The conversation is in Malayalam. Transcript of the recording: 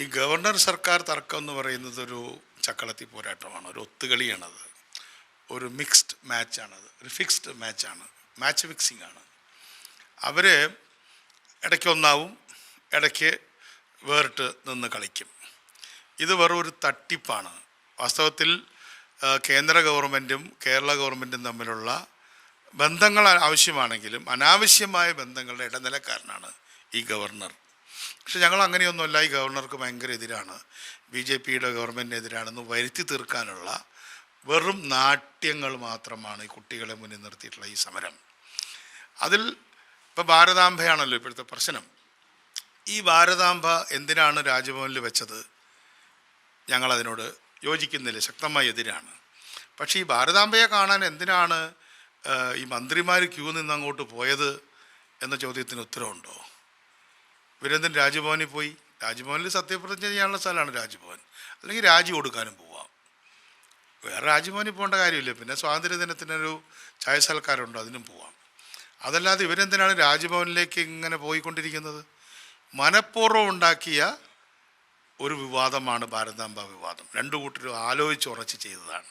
ഈ ഗവർണർ സർക്കാർ തർക്കം എന്ന് പറയുന്നത് ഒരു ചക്കളത്തി പോരാട്ടമാണ്, ഒരു ഒത്തുകളിയാണത്, ഒരു മിക്സ്ഡ് മാച്ചാണത്, ഒരു ഫിക്സ്ഡ് മാച്ചാണ്, മാച്ച് ഫിക്സിംഗ് ആണ്. അവർ ഇടയ്ക്ക് ഒന്നാവും, ഇടയ്ക്ക് വേറിട്ട് നിന്ന് കളിക്കും. ഇത് വെറും ഒരു തട്ടിപ്പാണ്. വാസ്തവത്തിൽ കേന്ദ്ര ഗവൺമെൻറ്റും കേരള ഗവൺമെൻറ്റും തമ്മിലുള്ള ബന്ധങ്ങൾ ആവശ്യമാണെങ്കിലും അനാവശ്യമായ ബന്ധങ്ങളുടെ ഇടനിലക്കാരനാണ് ഈ ഗവർണർ. പക്ഷെ ഞങ്ങൾ അങ്ങനെയൊന്നുമല്ല. ഈ ഗവർണർക്ക് ഭയങ്കര എതിരാണ്, BJPയുടെ ഗവൺമെൻറ്റിനെതിരാണെന്ന് വരുത്തി തീർക്കാനുള്ള വെറും നാട്യങ്ങൾ മാത്രമാണ് ഈ കുട്ടികളെ മുന്നിൽ നിർത്തിയിട്ടുള്ള ഈ സമരം. അതിൽ ഇപ്പോൾ ഭാരതാംബയാണല്ലോ ഇപ്പോഴത്തെ പ്രശ്നം. ഈ ഭാരതാംബ എന്തിനാണ് രാജ്ഭവനിൽ വെച്ചത്? ഞങ്ങളതിനോട് യോജിക്കുന്നില്ല, ശക്തമായി എതിരാണ്. പക്ഷേ ഈ ഭാരതാംബയെ കാണാൻ എന്തിനാണ് ഈ മന്ത്രിമാർ ക്യൂ നിന്ന് അങ്ങോട്ട് പോയത് എന്ന ചോദ്യത്തിന് ഉത്തരവുണ്ടോ? ഇവരെന്തും രാജ്ഭവനിൽ പോയി? രാജ്ഭവനിൽ സത്യപ്രതിജ്ഞ ചെയ്യാനുള്ള സ്ഥലമാണ് രാജ്ഭവൻ, അല്ലെങ്കിൽ രാജി കൊടുക്കാനും പോവാം. വേറെ രാജ്ഭവനിൽ പോകേണ്ട കാര്യമില്ല. പിന്നെ സ്വാതന്ത്ര്യദിനത്തിനൊരു ചായ സൽക്കാരമുണ്ടോ, അതിനും പോവാം. അതല്ലാതെ ഇവരെന്തിനാണ് രാജ്ഭവനിലേക്ക് ഇങ്ങനെ പോയിക്കൊണ്ടിരിക്കുന്നത്? മനഃപൂർവ്വം ഉണ്ടാക്കിയ ഒരു വിവാദമാണ് ഭാരതാംബ വിവാദം. രണ്ടു കൂട്ടരും ആലോചിച്ച് ഉറച്ച് ചെയ്തതാണ്.